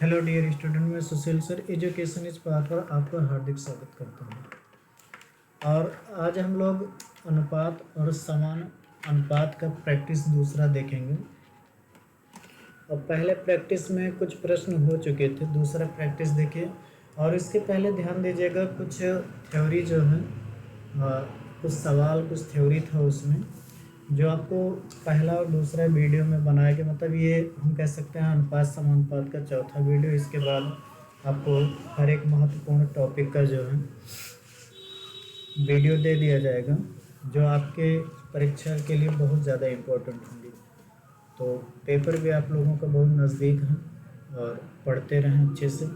Hello dear student, मैं सुशील sir education इस path पर आपका हार्दिक स्वागत करता हूँ। और आज हम लोग अनुपात और समान अनुपात का प्रैक्टिस दूसरा देखेंगे। और पहले प्रैक्टिस में कुछ प्रश्न हो चुके थे, दूसरा प्रैक्टिस देखिए। और इसके पहले ध्यान दीजिएगा, कुछ थ्योरी जो है, कुछ सवाल, कुछ थ्योरी था उसमें जो आपको पहला और दूसरा वीडियो में बनाया गया। मतलब ये हम कह सकते हैं अनुपात समानुपात का चौथा वीडियो। इसके बाद आपको हर एक महत्वपूर्ण टॉपिक का जो है वीडियो दे दिया जाएगा, जो आपके परीक्षा के लिए बहुत ज़्यादा इम्पोर्टेंट होंगी। तो पेपर भी आप लोगों का बहुत नज़दीक है और पढ़ते रहें अच्छे से,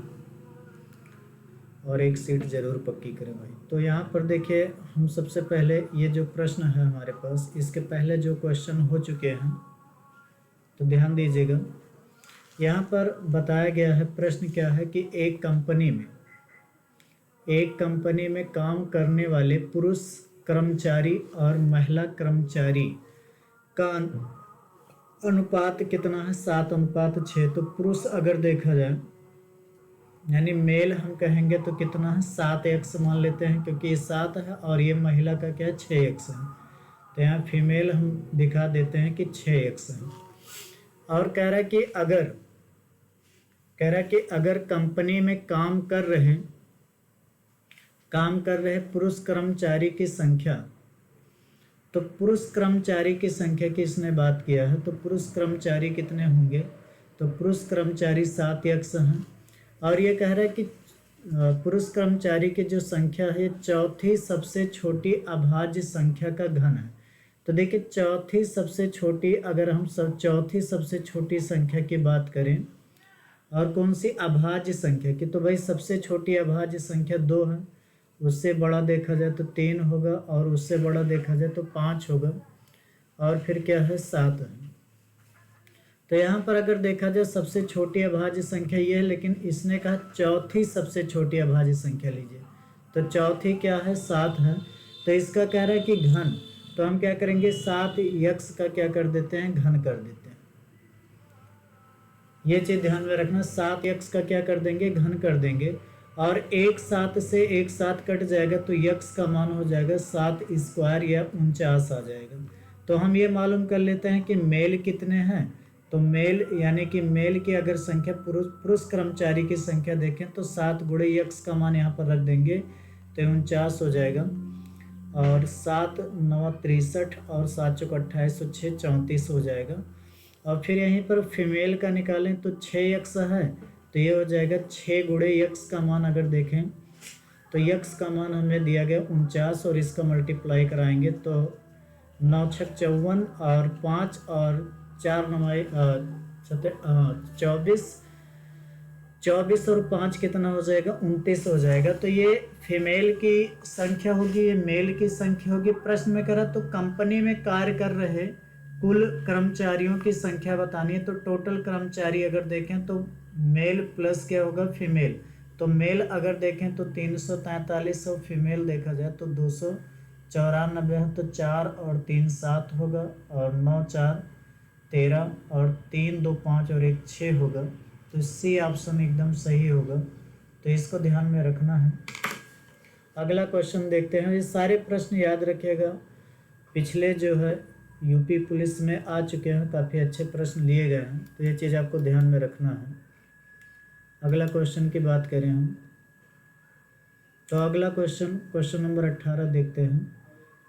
और एक सीट ज़रूर पक्की करें भाई। तो यहाँ पर देखिए, हम सबसे पहले ये जो प्रश्न है हमारे पास, इसके पहले जो क्वेश्चन हो चुके हैं तो ध्यान दीजिएगा। यहाँ पर बताया गया है, प्रश्न क्या है कि एक कंपनी में काम करने वाले पुरुष कर्मचारी और महिला कर्मचारी का अनुपात कितना है? 7:6। तो पुरुष अगर देखा जाए, यानी मेल हम कहेंगे तो कितना है? 7x मान लेते हैं, क्योंकि ये 7 है और ये महिला का क्या है? 6x है। तो यहाँ फीमेल हम दिखा देते हैं कि 6x है। और कह रहा है कि अगर कंपनी में काम कर रहे पुरुष कर्मचारी की संख्या, तो पुरुष कर्मचारी की संख्या की इसने बात किया है। तो पुरुष कर्मचारी कितने होंगे? तो पुरुष कर्मचारी 7x हैं। और ये कह रहा है कि पुरुष कर्मचारी की जो संख्या है, चौथी सबसे छोटी अभाज्य संख्या का घन है। तो देखिए, चौथी सबसे छोटी, अगर हम चौथी सबसे छोटी संख्या की बात करें, और कौन सी? अभाज्य संख्या की। तो भाई सबसे छोटी अभाज्य संख्या 2 है, उससे बड़ा देखा जाए तो 3 होगा, और उससे बड़ा देखा जाए तो 5 होगा, और फिर क्या है? 7 है। तो यहाँ पर अगर देखा जाए सबसे छोटी अभाज्य संख्या ये है, लेकिन इसने कहा चौथी सबसे छोटी अभाज्य संख्या लीजिए। तो चौथी क्या है? 7 है। तो इसका कह रहा है कि घन, तो हम क्या करेंगे? 7x का क्या कर देते हैं? घन कर देते हैं। ये चीज़ ध्यान में रखना, 7x का क्या कर देंगे? घन कर देंगे। और एक 7 से एक 7 कट जाएगा, तो x का मान हो जाएगा 7² या 49 आ जाएगा। तो हम ये मालूम कर लेते हैं कि मेल कितने हैं। तो मेल यानी कि मेल की अगर संख्या, पुरुष कर्मचारी की संख्या देखें तो 7 गुणे x का मान यहाँ पर रख देंगे तो 49 हो जाएगा। और 7 9 63, और 7 चौक 28, तो 6 34 हो जाएगा। और फिर यहीं पर फीमेल का निकालें तो 6x है, तो ये हो जाएगा 6 गुणे x का मान अगर देखें तो x का मान हमें दिया गया 49, और इसका मल्टीप्लाई कराएंगे तो 9 छक 54, और 5 और 4 9 24 और 5 कितना हो जाएगा? 29 हो जाएगा। तो ये फीमेल की संख्या होगी, ये मेल की संख्या होगी। प्रश्न में करा तो कंपनी में कार्य कर रहे कुल कर्मचारियों की संख्या बतानी है। तो टोटल कर्मचारी अगर देखें तो मेल प्लस क्या होगा? फीमेल। तो मेल अगर देखें तो 343, और फीमेल देखा जाए तो 294 है। तो 4 और 3 7 होगा, और 9 4 13, और 3 2 5 और 1 6 होगा। तो सी ऑप्शन एकदम सही होगा। तो इसको ध्यान में रखना है। अगला क्वेश्चन देखते हैं। ये सारे प्रश्न याद रखिएगा, पिछले जो है यूपी पुलिस में आ चुके हैं, काफ़ी अच्छे प्रश्न लिए गए हैं। तो ये चीज़ आपको ध्यान में रखना है। अगला क्वेश्चन की बात करें हम, तो अगला क्वेश्चन नंबर 18 देखते हैं।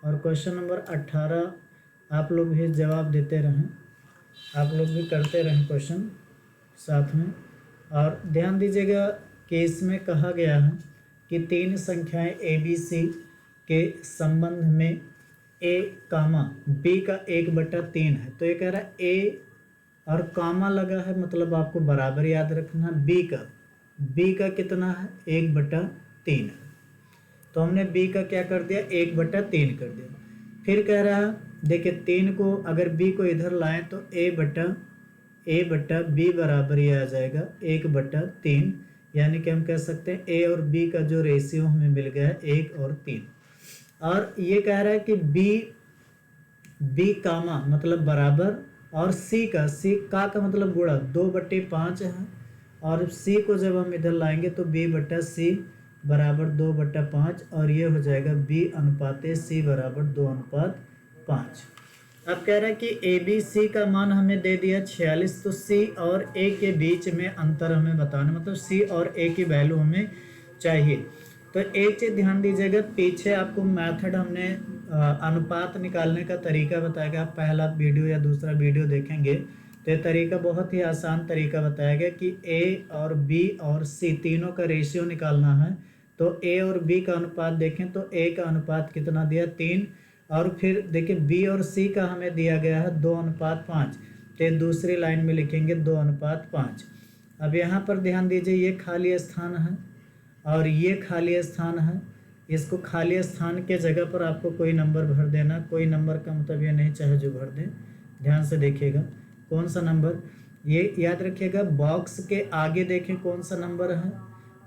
और क्वेश्चन नंबर 18 आप लोग भी जवाब देते रहें, आप लोग भी करते रहें क्वेश्चन साथ में। और ध्यान दीजिएगा कि इसमें कहा गया है कि 3 संख्याएं ABC के संबंध में A, B का 1/3 है। तो ये कह रहा है A और कामा लगा है, मतलब आपको बराबर याद रखना। B का कितना है? 1/3 है। तो हमने B का क्या कर दिया? 1/3 कर दिया। फिर कह रहा है, देखिए 3 को अगर B को इधर लाएं तो A बटा B बराबर ये आ जाएगा 1/3। यानी कि हम कह सकते हैं A और B का जो रेशियो हमें मिल गया है 1 और 3। और ये कह रहा है कि B कामा मतलब बराबर, और C का मतलब गुणा 2/5 है, और सी को जब हम इधर लाएंगे तो बी बट्टा सी बराबर 2/5 और ये हो जाएगा बी अनुपात सी बराबर 2/5। अब कह रहा है कि ए बी सी का मान हमें दे दिया 46, तो सी और ए के बीच में अंतर हमें बताना, मतलब सी और ए की वैल्यू हमें चाहिए। तो एक चीज़ ध्यान दीजिएगा, पीछे आपको मेथड हमने अनुपात निकालने का तरीका बताया गया। आप पहला वीडियो या दूसरा वीडियो देखेंगे तो ये तरीका बहुत ही आसान तरीका बताया गया कि ए और बी और सी तीनों का रेशियो निकालना है। तो ए और बी का अनुपात देखें तो ए का अनुपात कितना दिया 3, और फिर देखिए बी और सी का हमें दिया गया है 2:5। तो दूसरी लाइन में लिखेंगे 2:5। अब यहाँ पर ध्यान दीजिए, ये खाली स्थान है और ये खाली स्थान है। इसको खाली स्थान के जगह पर आपको कोई नंबर भर देना। कोई नंबर का मतलब ये नहीं चाहे जो भर दें, ध्यान से देखिएगा कौन सा नंबर, ये याद रखिएगा। बॉक्स के आगे देखें कौन सा नंबर है,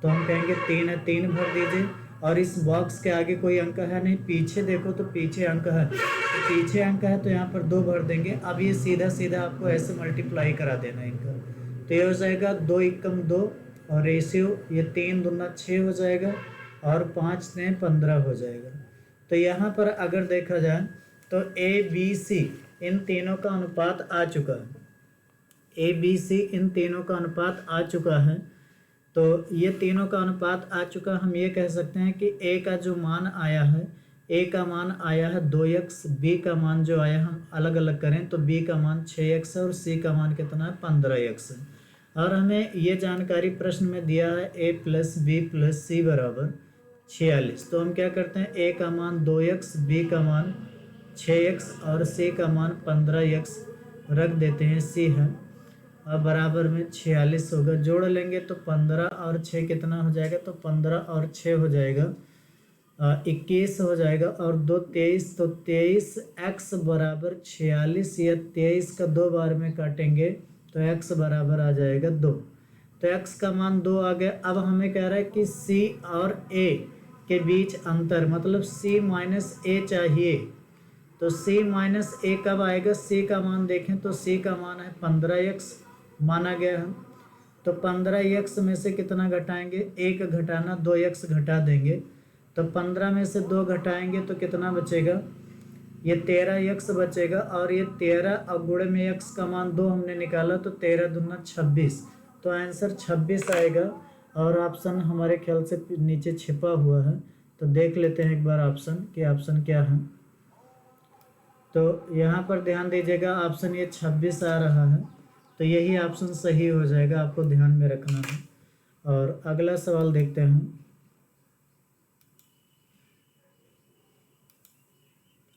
तो हम कहेंगे 3 है, 3 भर दीजिए। और इस बॉक्स के आगे कोई अंक है नहीं, पीछे देखो तो पीछे अंक है, तो पीछे अंक है तो यहाँ पर 2 भर देंगे। अब ये सीधा सीधा आपको ऐसे मल्टीप्लाई करा देना इनका, तो ये हो जाएगा 2 एकम 2 और रेशियो ये 3 दूना 6 हो जाएगा और 5 से 15 हो जाएगा। तो यहाँ पर अगर देखा जाए तो ए बी सी इन तीनों का अनुपात आ चुका है। ए बी सी इन तीनों का अनुपात आ चुका है। तो ये तीनों का अनुपात आ चुका, हम ये कह सकते हैं कि ए का जो मान आया है, ए का मान आया है 2x, बी का मान जो आया हम अलग अलग करें तो बी का मान 6x है और सी का मान कितना है 15x है। और हमें ये जानकारी प्रश्न में दिया है a + b + c बराबर 46। तो हम क्या करते हैं, a का मान 2x, b का मान 6x और c का मान 15x रख देते हैं, c है। अब बराबर में 46 होगा, जोड़ लेंगे तो 15 और 6 कितना हो जाएगा, तो 15 और 6 हो जाएगा 21 हो जाएगा और 2 23, तो 23x बराबर 46 या 23 का 2 बार में काटेंगे तो x बराबर आ जाएगा 2। तो x का मान 2 आ गया। अब हमें कह रहा है कि c और a के बीच अंतर, मतलब c माइनस a चाहिए। तो c माइनस a कब आएगा, c का मान देखें तो c का मान है 15x माना गया है। तो 15x में से कितना घटाएंगे, 1 घटाना, 2x घटा देंगे। तो 15 में से 2 घटाएंगे तो कितना बचेगा, ये 13x बचेगा। और ये 13 और गुणे में x का मान 2 हमने निकाला तो 13 दूना 26, तो आंसर 26 आएगा। और ऑप्शन हमारे ख्याल से नीचे छिपा हुआ है, तो देख लेते हैं एक बार ऑप्शन कि ऑप्शन क्या है। तो यहाँ पर ध्यान दीजिएगा, ऑप्शन ये 26 आ रहा है, तो यही ऑप्शन सही हो जाएगा, आपको ध्यान में रखना है। और अगला सवाल देखते हैं।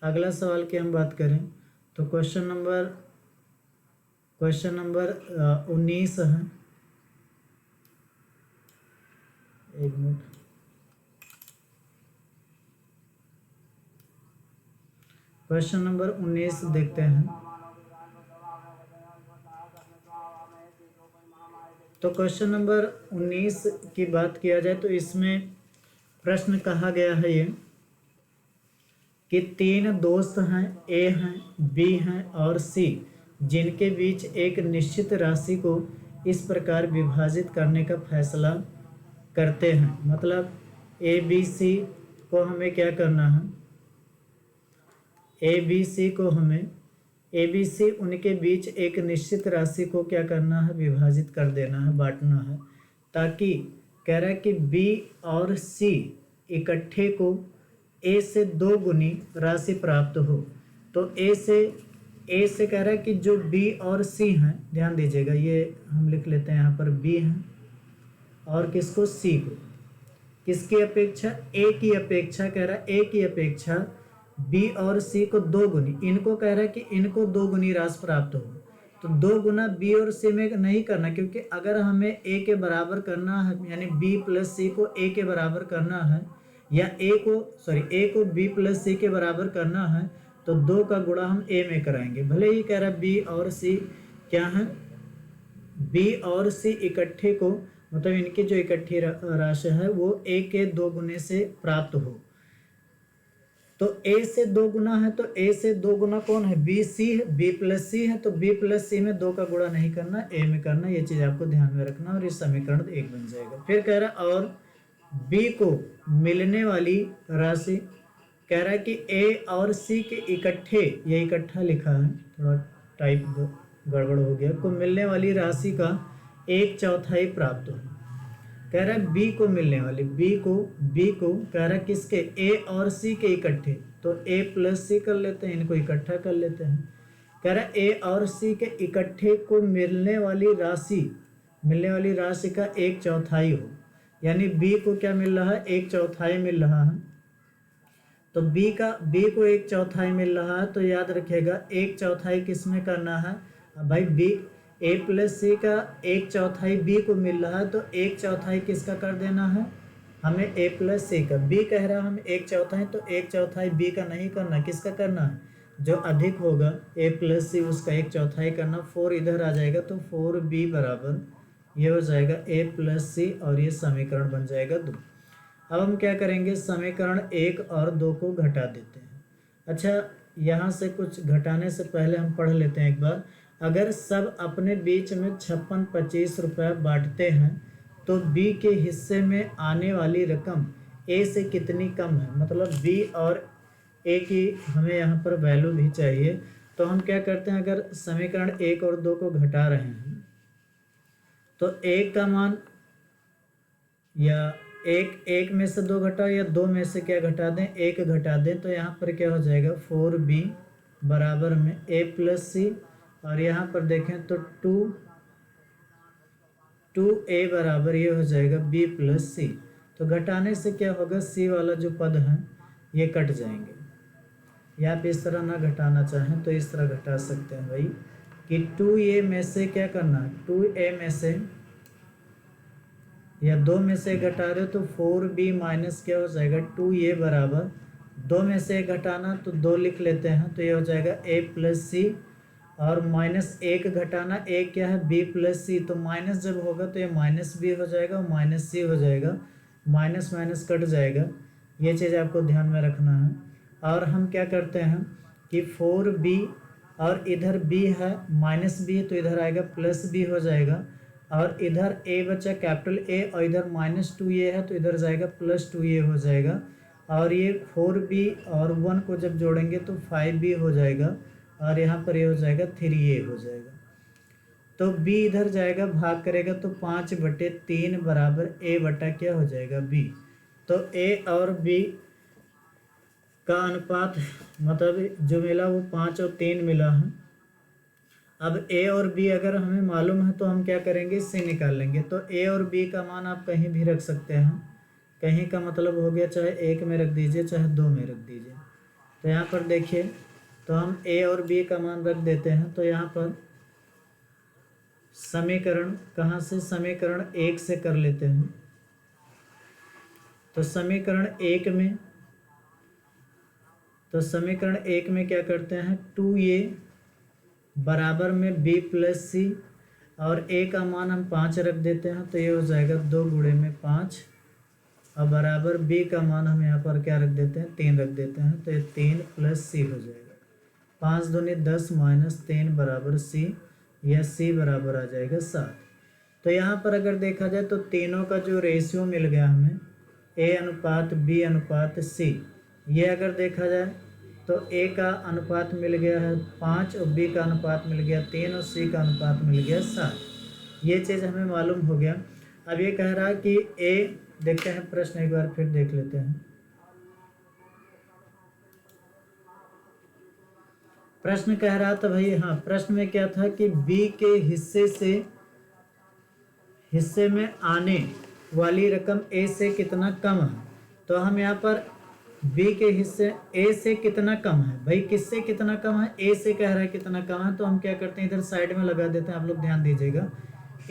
अगला सवाल की हम बात करें तो क्वेश्चन नंबर 19 है। एक मिनट, क्वेश्चन नंबर 19 देखते हैं। तो क्वेश्चन नंबर 19 की बात किया जाए तो इसमें प्रश्न कहा गया है ये कि 3 दोस्त हैं, ए हैं, बी हैं और सी, जिनके बीच एक निश्चित राशि को इस प्रकार विभाजित करने का फैसला करते हैं। मतलब ए बी सी को हमें क्या करना है, ए बी सी को हमें ए बी सी उनके बीच एक निश्चित राशि को क्या करना है, विभाजित कर देना है, बांटना है, ताकि कह रहा है कि बी और सी इकट्ठे को ए से 2 गुनी राशि प्राप्त हो। तो ए से कह रहा है कि जो बी और सी हैं, ध्यान दीजिएगा, ये हम लिख लेते हैं यहाँ पर बी हैं और किसको, सी को, किसकी अपेक्षा, ए की अपेक्षा, कह रहा है ए की अपेक्षा बी और सी को 2 गुनी, इनको कह रहा है कि इनको 2 गुनी राशि प्राप्त हो। तो 2 गुना बी और सी में नहीं करना, क्योंकि अगर हमें ए के बराबर करना है, यानी बी प्लस सी को ए के बराबर करना है, या ए को बी प्लस सी के बराबर करना है, तो 2 का गुणा हम ए में कराएंगे। भले ही कह रहा है बी और सी क्या है, बी और सी इकट्ठे को, मतलब इनकी जो इकट्ठी राशि है वो ए के 2 गुने से प्राप्त हो। तो a से 2 गुना है, तो a से 2 गुना कौन है, b c है, b प्लस सी है, तो b प्लस सी में 2 का गुणा नहीं करना, a में करना। ये चीज़ आपको ध्यान में रखना और ये समीकरण 1 बन जाएगा। फिर कह रहा और b को मिलने वाली राशि, कह रहा है कि a और c के इकट्ठे, ये इकट्ठा लिखा है, थोड़ा टाइप गड़बड़ हो गया, को मिलने वाली राशि का 1/4 प्राप्त हो। कह रहा है b को मिलने वाली, b को कह रहा है किसके, a और c के इकट्ठे, तो a प्लस सी कर लेते हैं, इनको इकट्ठा कर लेते हैं। कह रहा है a और c के इकट्ठे को मिलने वाली राशि का 1/4 हो, यानी b को क्या मिल रहा है, 1/4 मिल रहा है। तो b को 1/4 मिल रहा है, तो याद रखिएगा 1/4 किस में करना है भाई, b a प्लस सी का 1/4 b को मिल रहा है, तो 1/4 किसका कर देना है हमें, a प्लस सी का। b कह रहा है हमें 1/4, तो 1/4 b का नहीं करना, किसका करना है, जो अधिक होगा a प्लस सी उसका 1/4 करना। 4 इधर आ जाएगा, तो 4b बराबर ये हो जाएगा a प्लस सी, और ये समीकरण बन जाएगा 2। अब हम क्या करेंगे, समीकरण 1 और 2 को घटा देते हैं। अच्छा, यहाँ से कुछ घटाने से पहले हम पढ़ लेते हैं एक बार। अगर सब अपने बीच में 56-25 रुपये बांटते हैं, तो b के हिस्से में आने वाली रकम a से कितनी कम है, मतलब b और a की हमें यहाँ पर वैल्यू भी चाहिए। तो हम क्या करते हैं, अगर समीकरण 1 और 2 को घटा रहे हैं, तो 1 का मान, या एक में से 2 घटाओ, या 2 में से क्या घटा दें, 1 घटा दें, तो यहाँ पर क्या हो जाएगा 4b बराबर में a प्लस सी, और यहाँ पर देखें तो 2a बराबर ये हो जाएगा b प्लस सी। तो घटाने से क्या होगा, c वाला जो पद है ये कट जाएंगे, या आप इस तरह ना घटाना चाहें तो इस तरह घटा सकते हैं भाई, कि 2a में से क्या करना है, 2a में से या 2 में से घटा रहे हो, तो 4b माइनस क्या हो जाएगा 2a बराबर 2 में से घटाना, तो 2 लिख लेते हैं, तो ये हो जाएगा a प्लस सी, और माइनस 1 घटाना, a क्या है b प्लस सी, तो माइनस जब होगा तो ये माइनस b हो जाएगा और माइनस सी हो जाएगा, माइनस माइनस कट जाएगा। ये चीज़ आपको ध्यान में रखना है। और हम क्या करते हैं कि 4b और इधर b है माइनस b, तो इधर आएगा प्लस b हो जाएगा, और इधर a बचा कैपिटल A, और इधर माइनस 2a है, तो इधर जाएगा प्लस 2a हो जाएगा, और ये 4b और 1 को जब जोड़ेंगे तो 5b हो जाएगा, और यहाँ पर ये हो जाएगा 3a हो जाएगा। तो b इधर जाएगा, भाग करेगा, तो 5/3 बराबर a बटा क्या हो जाएगा b। तो a और b का अनुपात मतलब जो मिला वो 5 और 3 मिला है। अब a और b अगर हमें मालूम है तो हम क्या करेंगे, c निकाल लेंगे। तो a और b का मान आप कहीं भी रख सकते हैं, कहीं का मतलब हो गया चाहे 1 में रख दीजिए चाहे 2 में रख दीजिए। तो यहाँ पर देखिए, तो हम a और b का मान रख देते हैं, तो यहाँ पर समीकरण कहाँ से, समीकरण 1 से कर लेते हैं। तो समीकरण 1 में क्या करते हैं, 2a बराबर में b प्लस सी, और a का मान हम 5 रख देते हैं, तो ये हो जाएगा 2 गुणे में 5, और बराबर b का मान हम यहाँ पर क्या रख देते हैं, 3 रख देते हैं, तो ये 3 प्लस सी हो जाएगा। 5 दूनी 10 माइनस 3 बराबर c, या c बराबर आ जाएगा 7। तो यहाँ पर अगर देखा जाए तो तीनों का जो रेशियो मिल गया हमें, a अनुपात b अनुपात c, ये अगर देखा जाए तो a का अनुपात मिल गया है 5, और b का अनुपात मिल गया 3, और c का अनुपात मिल गया 7। ये चीज़ हमें मालूम हो गया। अब ये कह रहा है कि a, देखते हैं प्रश्न एक बार फिर देख लेते हैं। प्रश्न कह रहा था भाई, हाँ, प्रश्न में क्या था कि b के हिस्से में आने वाली रकम a से कितना कम है। तो हम यहाँ पर b के हिस्से a से कितना कम है, भाई किससे कितना कम है, a से कह रहा है कितना कम है, तो हम क्या करते हैं इधर साइड में लगा देते हैं, आप लोग ध्यान दीजिएगा।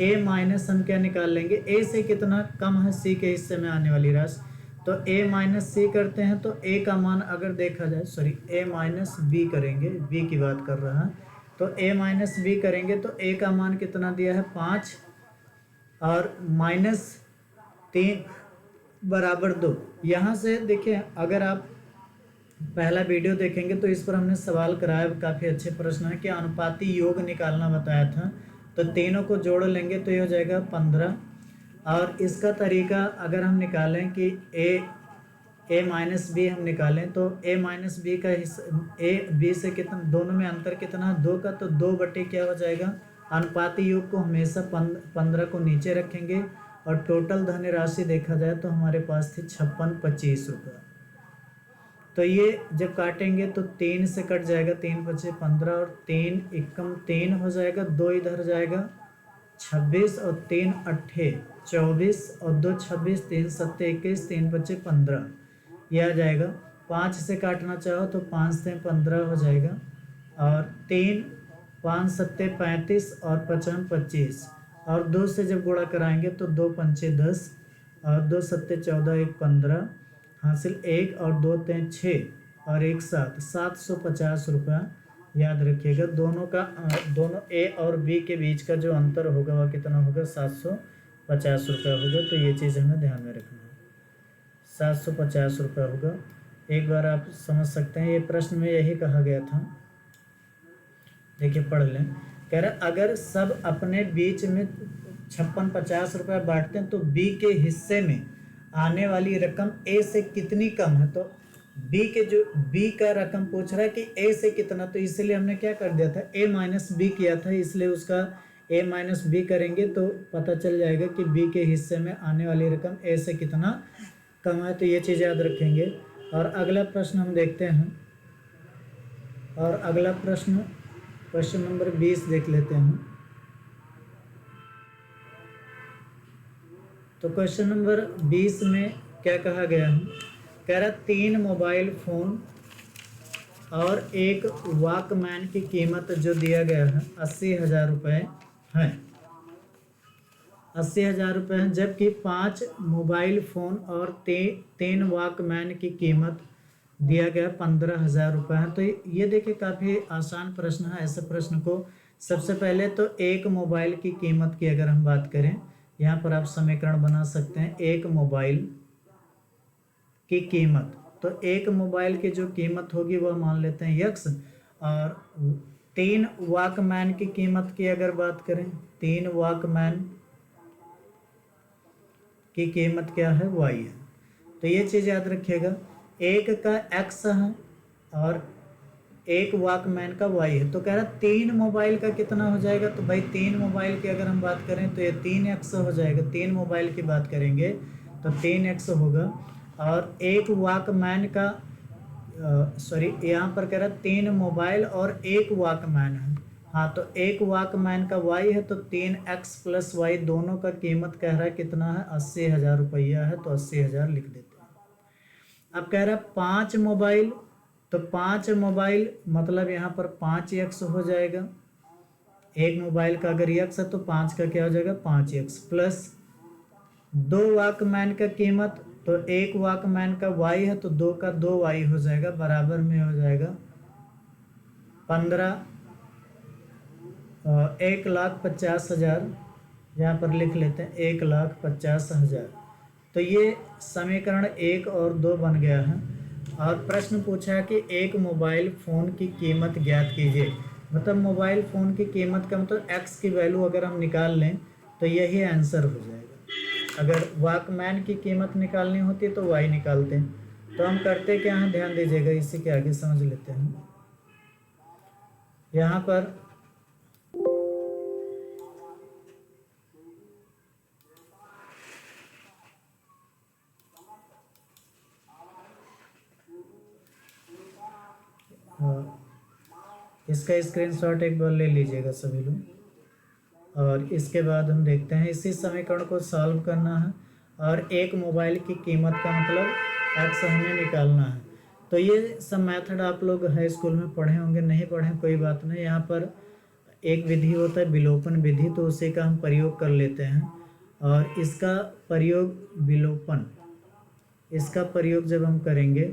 a माइनस हम क्या निकाल लेंगे, a से कितना कम है c के हिस्से में आने वाली राशि, तो a माइनस c करते हैं, तो a का मान अगर देखा जाए, सॉरी a माइनस b करेंगे, b की बात कर रहा है, तो a माइनस b करेंगे, तो a का मान कितना दिया है 5, और माइनस 3 बराबर 2। यहाँ से देखिए, अगर आप पहला वीडियो देखेंगे तो इस पर हमने सवाल कराया, काफ़ी अच्छे प्रश्न है कि अनुपाती योग निकालना बताया था। तो तीनों को जोड़ लेंगे तो ये हो जाएगा 15। और इसका तरीका अगर हम निकालें कि ए माइनस बी हम निकालें तो ए माइनस बी का हिस्सा ए बी से कितना, दोनों में अंतर कितना, 2 का, तो 2 बटे क्या हो जाएगा, अनुपाती योग को हमेशा 15 को नीचे रखेंगे। और टोटल धनराशि देखा जाए तो हमारे पास थी 5625 रुपये। तो ये जब काटेंगे तो 3 से कट जाएगा, 3 बचे 15 और 3 एकम 3 हो जाएगा, 2 इधर जाएगा 26 और 3 अट्ठे 24 और 2 26, 3 सत्ते 21, 3 बचे 15, ये आ जाएगा। 5 से काटना चाहो तो 5 से 15 हो जाएगा और 3 5 सत्ते 35 और 55 25 और 2 से जब गुणा कराएंगे तो 2 पंचे 10 और 2 सत्ते 14 1 15 हासिल 1 और 2 3 6 और 1 7, 750 रुपया। याद रखिएगा दोनों का दोनों ए और बी के बीच का जो अंतर होगा वह कितना होगा, 750 रुपया होगा। तो ये चीज़ हमें ध्यान में रखना है, 750 रुपया होगा। एक बार आप समझ सकते हैं, ये प्रश्न में यही कहा गया था। देखिए पढ़ लें, कह रहा अगर सब अपने बीच में 5650 रुपया बांटते हैं तो बी के हिस्से में आने वाली रकम ए से कितनी कम है। तो बी के जो बी का रकम पूछ रहा है कि ए से कितना, तो इसलिए हमने क्या कर दिया था, ए माइनस बी किया था, इसलिए उसका ए माइनस बी करेंगे तो पता चल जाएगा कि बी के हिस्से में आने वाली रकम ए से कितना कम है। तो ये चीज़ याद रखेंगे। और अगला प्रश्न हम देखते हैं, और अगला प्रश्न क्वेश्चन नंबर 20 देख लेते हैं। तो क्वेश्चन नंबर 20 में क्या कहा गया है, कह रहा 3 मोबाइल फ़ोन और एक वॉकमैन की कीमत जो दिया गया है 80,000 रुपये है, 80,000 रुपये है, जबकि 5 मोबाइल फ़ोन और 3 वॉकमैन की कीमत दिया गया 15,000 रुपये है। तो ये देखिए काफ़ी आसान प्रश्न है। ऐसे प्रश्न को सबसे पहले तो एक मोबाइल की कीमत की अगर हम बात करें, यहाँ पर आप समीकरण बना सकते हैं, एक मोबाइल की कीमत, तो एक मोबाइल की जो कीमत होगी वह मान लेते हैं यक्स, और 3 वॉकमैन की कीमत की अगर बात करें, 3 वॉकमैन की कीमत क्या है, वाई है। तो ये चीज़ याद रखिएगा, एक का एक्स है और एक वॉकमैन का वाई है। तो कह रहा 3 मोबाइल का कितना हो जाएगा, तो भाई 3 मोबाइल की अगर हम बात करें तो ये 3x हो जाएगा। 3 मोबाइल की बात करेंगे तो 3x होगा। और एक वॉकमैन का सॉरी यहाँ पर कह रहा 3 मोबाइल और एक वॉकमैन है, हाँ, तो एक वॉकमैन का वाई है, तो 3x प्लस वाई दोनों का कीमत कह रहा है कितना है, 80,000 रुपया है। तो 80,000 लिख देते हैं। अब कह रहा है 5 मोबाइल, तो 5 मोबाइल मतलब यहाँ पर 5x हो जाएगा। एक मोबाइल का अगर x है तो 5 का क्या हो जाएगा, 5x प्लस 2 वॉकमैन का कीमत, तो एक वॉकमैन का y है तो 2 का 2y हो जाएगा, बराबर में हो जाएगा 15, 1,50,000, यहाँ पर लिख लेते हैं 1,50,000। तो ये समीकरण 1 और 2 बन गया है। और प्रश्न पूछा है कि एक मोबाइल फ़ोन की कीमत ज्ञात कीजिए, मतलब मोबाइल फ़ोन की कीमत का मतलब x की वैल्यू अगर हम निकाल लें तो यही आंसर हो जाएगा। अगर वॉकमैन की कीमत निकालनी होती तो y निकालते हैं। तो हम करते क्या हैं, ध्यान दीजिएगा, इसी के आगे समझ लेते हैं। यहाँ पर इसका स्क्रीनशॉट एक बार ले लीजिएगा सभी लोग। और इसके बाद हम देखते हैं, इसी समीकरण को सॉल्व करना है और एक मोबाइल की कीमत का मतलब x हमें निकालना है। तो ये सब मेथड आप लोग हाई स्कूल में पढ़े होंगे, नहीं पढ़े कोई बात नहीं। यहाँ पर एक विधि होता है विलोपन विधि, तो उसी का हम प्रयोग कर लेते हैं। और इसका प्रयोग विलोपन, इसका प्रयोग जब हम करेंगे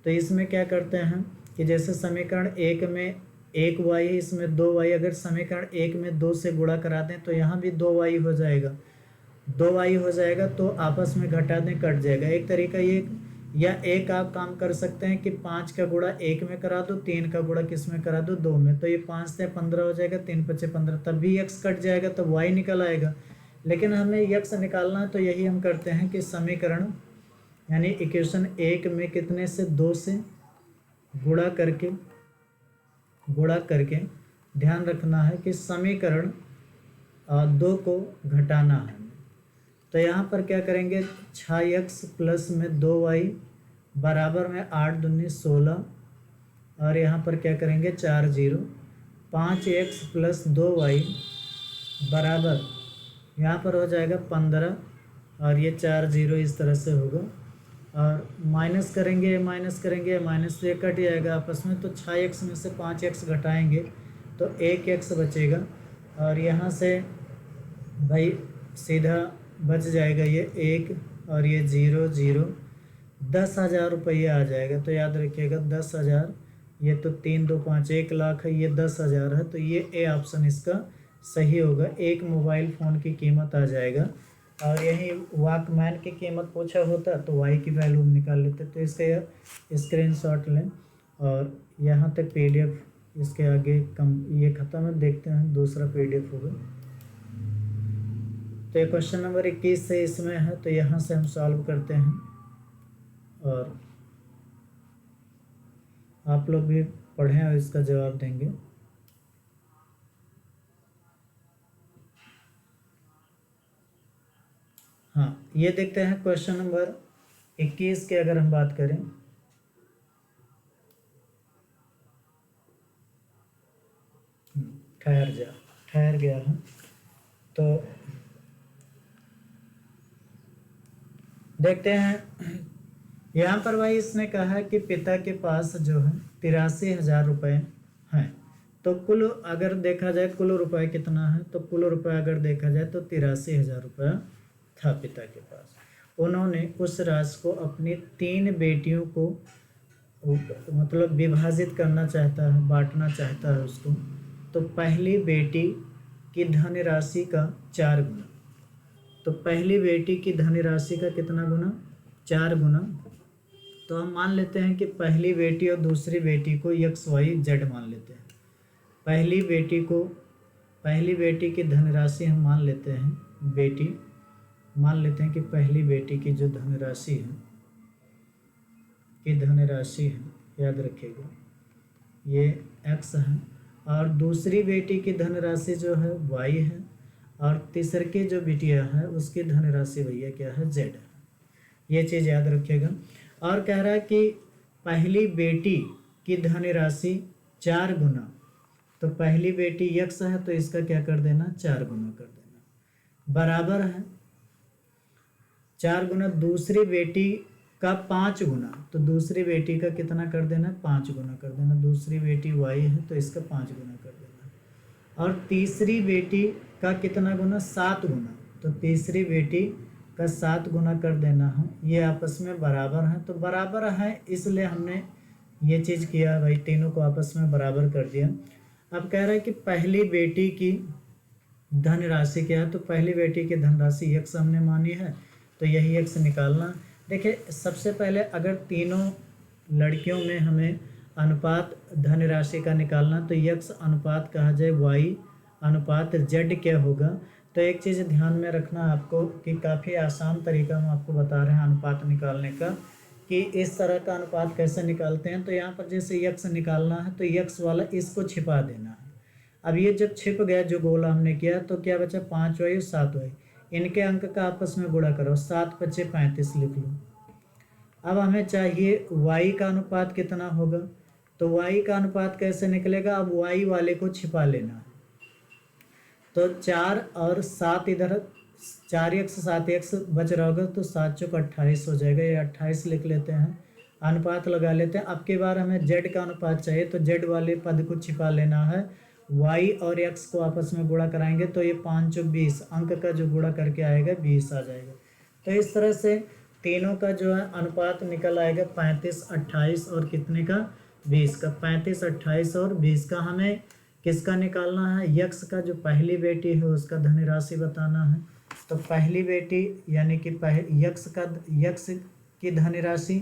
तो इसमें क्या करते हैं कि जैसे समीकरण 1 में 1y है, इसमें 2y, अगर समीकरण 1 में 2 से गुणा करा दें तो यहाँ भी 2y हो जाएगा, 2y हो जाएगा, तो आपस में घटा दें, कट जाएगा। एक तरीका ये या एक आप काम कर सकते हैं कि 5 का गुणा 1 में करा दो, 3 का गुणा किस में करा दो, 2 में। तो ये 5 से 15 हो जाएगा, 3 5 15, तब भी x कट जाएगा तो y निकल आएगा। लेकिन हमें x निकालना है तो यही हम करते हैं कि समीकरण यानी इक्वेशन 1 में कितने से 2 से गुणा करके ध्यान रखना है कि समीकरण 2 को घटाना है। तो यहाँ पर क्या करेंगे, 6x प्लस में 2y बराबर में 8 दूनी 16, और यहाँ पर क्या करेंगे 4 0, 5x प्लस 2y बराबर यहाँ पर हो जाएगा 15, और ये 4 0 इस तरह से होगा, और माइनस करेंगे माइनस से ये कट जाएगा आपस में। तो 6x में से 5x घटाएंगे तो 1x बचेगा, और यहाँ से भाई सीधा बच जाएगा ये 1 और ये 0 0, 10,000 रुपया आ जाएगा। तो याद रखिएगा 10,000, ये तो 3 2 5 1 लाख है, ये 10,000 है, तो ये ए ऑप्शन इसका सही होगा। एक मोबाइल फ़ोन की कीमत आ जाएगा, और यही वॉकमैन की कीमत पूछा होता तो वाई की वैल्यू निकाल लेते। तो इसका स्क्रीनशॉट लें, और यहाँ तक PDF, इसके आगे कम ये ख़त्म है, देखते हैं दूसरा PDF होगा। तो ये क्वेश्चन नंबर 21 से इसमें है, तो यहाँ से हम सॉल्व करते हैं, और आप लोग भी पढ़ें और इसका जवाब देंगे। हाँ, ये देखते हैं क्वेश्चन नंबर 21 की अगर हम बात करें, ठहर गया है। तो देखते हैं यहाँ पर भाई इसने कहा कि पिता के पास जो है 83,000 रुपये हैं। तो कुल अगर देखा जाए कुल रुपये कितना है, तो कुल रुपये अगर देखा जाए तो 83,000 रुपया था पिता के पास। उन्होंने उस राशि को अपनी 3 बेटियों को मतलब विभाजित करना चाहता है, बांटना चाहता है उसको। तो पहली बेटी की धनराशि का 4 गुना, तो पहली बेटी की धनराशि का कितना गुना, 4 गुना। तो हम मान लेते हैं कि पहली बेटी और दूसरी बेटी को XYZ मान लेते हैं। पहली बेटी की धनराशि हम मान लेते हैं कि पहली बेटी की जो धनराशि है याद रखिएगा ये X है, और दूसरी बेटी की धनराशि जो है Y है, और तीसरे की जो बिटिया है उसकी धनराशि भैया क्या है, Z है। ये चीज़ याद रखिएगा। और कह रहा है कि पहली बेटी की धनराशि 4 गुना, तो पहली बेटी X है तो इसका क्या कर देना, 4 गुना कर देना, बराबर है 4 गुना दूसरी बेटी का 5 गुना, तो दूसरी बेटी का कितना कर देना, 5 गुना कर देना। दूसरी बेटी Y है तो इसका 5 गुना कर देना। और तीसरी बेटी का कितना गुना, 7 गुना, तो तीसरी बेटी का 7 गुना कर देना है। ये आपस में बराबर हैं, तो बराबर है इसलिए हमने ये चीज़ किया भाई, तीनों को आपस में बराबर कर दिया। अब कह रहा है कि पहली बेटी की धनराशि क्या है, तो पहली बेटी की धनराशि X हमने मानी है, तो यही X निकालना। देखिए सबसे पहले अगर तीनों लड़कियों में हमें अनुपात धनराशि का निकालना, तो X अनुपात कहा जाए Y अनुपात Z क्या होगा। तो एक चीज़ ध्यान में रखना आपको कि काफ़ी आसान तरीका हम आपको बता रहे हैं अनुपात निकालने का, कि इस तरह का अनुपात कैसे निकालते हैं। तो यहाँ पर जैसे X निकालना है तो X वाला इसको छिपा देना है। अब ये जब छिप गया जो गोला हमने किया, तो क्या बचा, 5Y और 7Y, इनके अंक का आपस में गुणा करो, 7 5 35 लिख लो। अब हमें चाहिए Y का अनुपात कितना होगा, तो Y का अनुपात कैसे निकलेगा, अब Y वाले को छिपा लेना है। तो 4 और 7 इधर, 4x 7x बच रहा होगा, तो 7 चौक 28 हो जाएगा, ये 28 लिख लेते हैं, अनुपात लगा लेते हैं। अब की बार हमें Z का अनुपात चाहिए, तो Z वाले पद को छिपा लेना है, Y और X को आपस में गुणा कराएंगे, तो ये 5 चौक 20, अंक का जो गुणा करके आएगा 20 आ जाएगा। तो इस तरह से तीनों का जो है अनुपात निकल आएगा 35 28 और कितने का, 20 का। 35 28 और 20 का हमें किसका निकालना है, X का, जो पहली बेटी है उसका धनराशि बताना है। तो पहली बेटी यानी कि X की धनराशि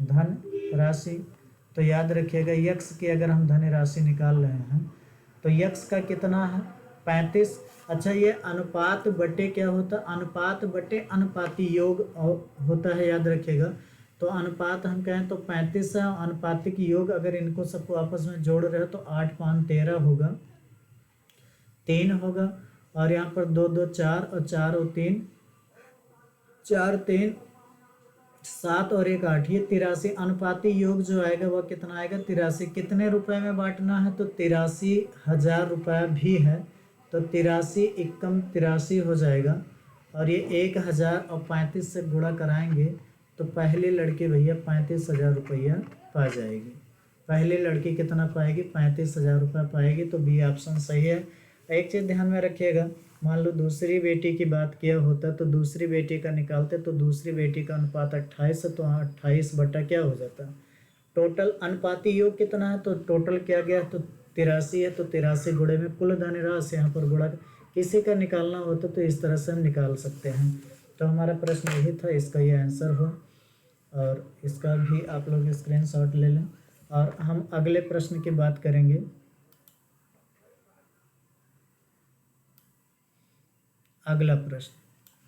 धन राशि। तो याद रखिएगा यक्स की अगर हम धन राशि निकाल रहे हैं तो यक्स का कितना है 35। अच्छा ये अनुपात बटे क्या होता है, अनुपात बटे अनुपाती योग होता है, याद रखिएगा। तो अनुपात हम कहें तो 35 है, अनुपातिक योग अगर इनको सबको आपस में जोड़ रहे हो तो 8 5 13 होगा, 3 होगा, और यहाँ पर 2 2 4 और 4 और 3 4 3 7 और 1 8, ये 83। अनुपाती योग जो आएगा वह कितना आएगा 83। कितने रुपए में बांटना है तो 83,000 रुपये भी है, तो 83 एकम 83 हो जाएगा। और ये 1000 और 35 से गुणा कराएंगे तो पहली लड़की भैया 35,000 रुपया पा जाएगी। पहली लड़की कितना पाएगी 35,000 रुपये पाएगी, तो बी ऑप्शन सही है। एक चीज़ ध्यान में रखिएगा, मान लो दूसरी बेटी की बात किया होता तो दूसरी बेटी का निकालते तो दूसरी बेटी का अनुपात 28 है, तो 28 बटा क्या हो जाता। टोटल अनुपाती योग कितना है तो टोटल क्या गया तो 83 है, तो 83 गुणे में कुल धन राशि यहाँ पर गुणा किसी का निकालना होता तो इस तरह से हम निकाल सकते हैं। तो हमारा प्रश्न यही था, इसका ये आंसर हो, और इसका भी आप लोग स्क्रीनशॉट ले लें। और हम अगले प्रश्न की बात करेंगे। अगला प्रश्न,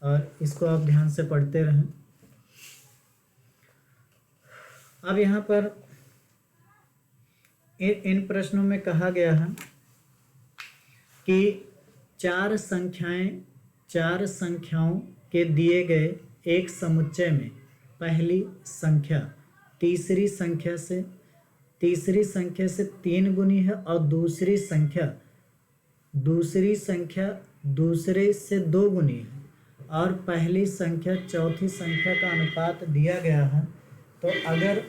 और इसको आप ध्यान से पढ़ते रहें। अब यहाँ पर इन प्रश्नों में कहा गया है कि चार संख्याओं के दिए गए एक समुच्चय में पहली संख्या तीसरी संख्या से 3 गुनी है, और दूसरी संख्या दूसरे से 2 गुनी है, और पहली संख्या चौथी संख्या का अनुपात दिया गया है। तो अगर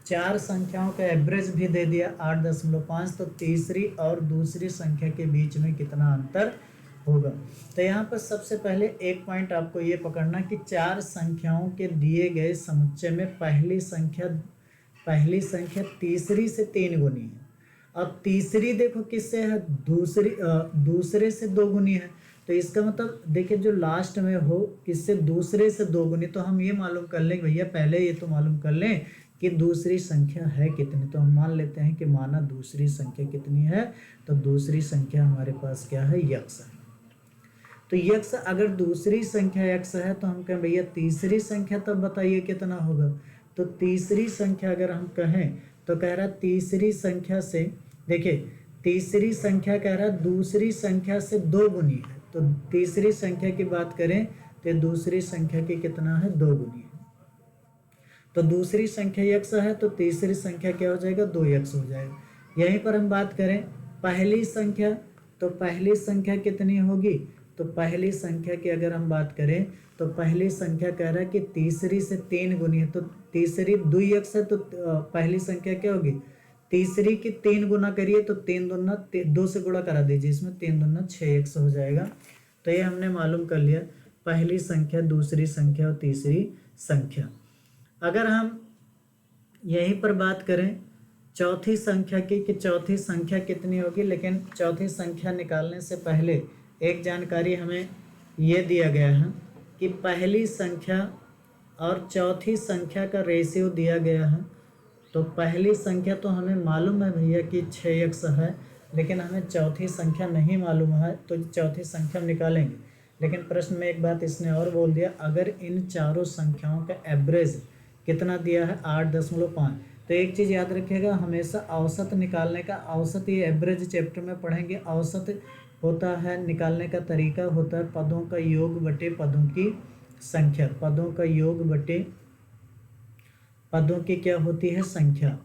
चार संख्याओं का एवरेज भी दे दिया 8.5, तो तीसरी और दूसरी संख्या के बीच में कितना अंतर होगा। तो यहाँ पर सबसे पहले एक पॉइंट आपको ये पकड़ना कि चार संख्याओं के दिए गए समुच्चय में पहली संख्या तीसरी से 3 गुनी है। अब तीसरी देखो किससे है, दूसरे से 2 गुनी है। तो इसका मतलब देखिए जो लास्ट में हो किससे, दूसरे से 2 गुनी। तो हम ये मालूम कर लें भैया, पहले ये तो मालूम कर लें कि दूसरी संख्या है कितनी। तो हम मान लेते हैं कि माना दूसरी संख्या कितनी है, तो दूसरी संख्या हमारे पास क्या है, यक्स है। तो यक्स अगर दूसरी संख्या यक्स है तो हम कहें भैया तीसरी संख्या तब बताइए कितना होगा। तो तीसरी संख्या अगर हम कहें तो कह रहा तीसरी संख्या से, देखिए तीसरी संख्या कह रहा दूसरी संख्या से 2 गुनी है। तो तीसरी संख्या की बात करें तो दूसरी संख्या की कितना है 2 गुनी है। तो दूसरी संख्या यक्स है तो तीसरी संख्या क्या हो जाएगा 2x हो जाएगा। यहीं पर हम बात करें पहली संख्या, तो पहली संख्या कितनी होगी, तो पहली संख्या की अगर हम बात करें तो पहली संख्या कह रहा है कि तीसरी से 3 गुनी है। तो तीसरी 2x है तो पहली संख्या क्या होगी, तीसरी की 3 गुना करिए तो 3 दूना 2 से गुणा करा दीजिए, इसमें 3 दूना 6x हो जाएगा। तो ये हमने मालूम कर लिया पहली संख्या, दूसरी संख्या और तीसरी संख्या। अगर हम यहीं पर बात करें चौथी संख्या की कि चौथी संख्या कितनी होगी, लेकिन चौथी संख्या निकालने से पहले एक जानकारी हमें ये दिया गया है कि पहली संख्या और चौथी संख्या का रेशियो दिया गया है। तो पहली संख्या तो हमें मालूम है भैया कि 6x है, लेकिन हमें चौथी संख्या नहीं मालूम है, तो चौथी संख्या हम निकालेंगे। लेकिन प्रश्न में एक बात इसने और बोल दिया, अगर इन चारों संख्याओं का एवरेज कितना दिया है 8.5। तो एक चीज़ याद रखिएगा, हमेशा औसत निकालने का, औसत ये एवरेज चैप्टर में पढ़ेंगे। औसत होता है निकालने का तरीका होता है पदों का योग बटे पदों की संख्या। पदों का योग बटे पदों की क्या होती है, संख्या।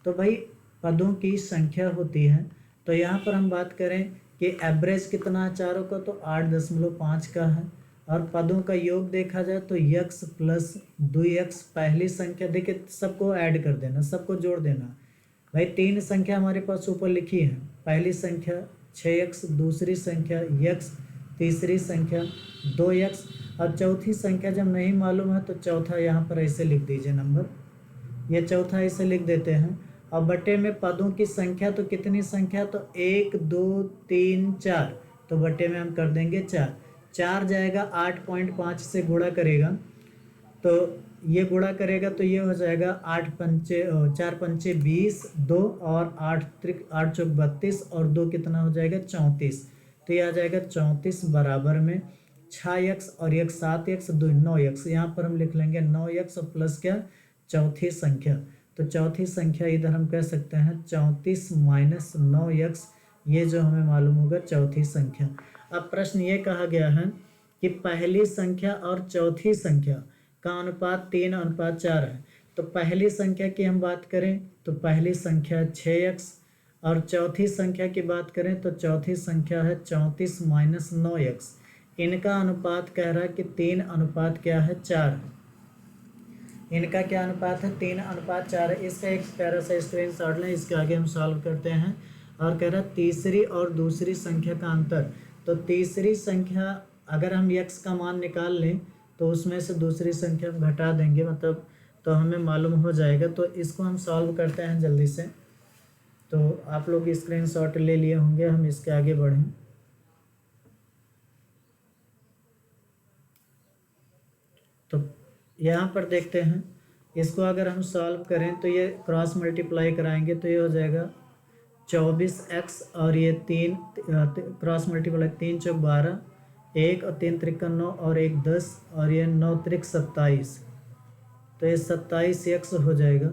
तो भाई पदों की संख्या होती है। तो यहाँ पर हम बात करें कि एवरेज कितना है चारों का, तो 8.5 का है। और पदों का योग देखा जाए तो यक्स प्लस 2x पहली संख्या, देखिए सबको ऐड कर देना, सबको जोड़ देना। भाई 3 संख्या हमारे पास ऊपर लिखी है, पहली संख्या 6x, दूसरी संख्या x, तीसरी संख्या 2x, और चौथी संख्या जब नहीं मालूम है तो चौथा यहाँ पर ऐसे लिख दीजिए नंबर, ये चौथा ऐसे लिख देते हैं। और बटे में पदों की संख्या, तो कितनी संख्या, तो 1 2 3 4, तो बटे में हम कर देंगे 4 जाएगा, 8.5 से गुणा करेगा तो ये गुणा करेगा तो ये हो जाएगा 4 पंचे 20, 2 और 8 चौक 32 और 2 कितना हो जाएगा 34। तो ये आ जाएगा 34 बराबर में 6x और एक 7x 2 9x। यहाँ पर हम लिख लेंगे 9x और प्लस क्या चौथी संख्या। तो चौथी संख्या इधर हम कह सकते हैं 34 माइनस 9x, ये जो हमें मालूम होगा चौथी संख्या। अब प्रश्न ये कहा गया है कि पहली संख्या और चौथी संख्या का अनुपात 3:4 है। तो पहली संख्या की हम बात करें तो पहली संख्या 6x और चौथी संख्या की बात करें तो चौथी संख्या है 34 माइनस 9x। इनका अनुपात कह रहा है कि 3:4 क्या है 4 है। इनका क्या अनुपात है 3:4 है। इसका एक प्यारा सा स्क्रीन शॉट लें, इसके आगे हम सॉल्व करते हैं। और कह रहा है तीसरी और दूसरी संख्या का अंतर। तो तीसरी संख्या अगर हम x का मान निकाल लें तो उसमें से दूसरी संख्या हम घटा देंगे, मतलब तो हमें मालूम हो जाएगा। तो इसको हम सॉल्व करते हैं जल्दी से। तो आप लोग स्क्रीनशॉट ले लिए होंगे, हम इसके आगे बढ़ें। तो यहाँ पर देखते हैं, इसको अगर हम सॉल्व करें तो ये क्रॉस मल्टीप्लाई कराएंगे तो ये हो जाएगा 24x और ये 3 क्रॉस मल्टीप्लाई 3 चौक 12, 1 और 3 त्रिका 9 और 1 10 और ये 9 त्रिक 27। तो ये 27x हो जाएगा।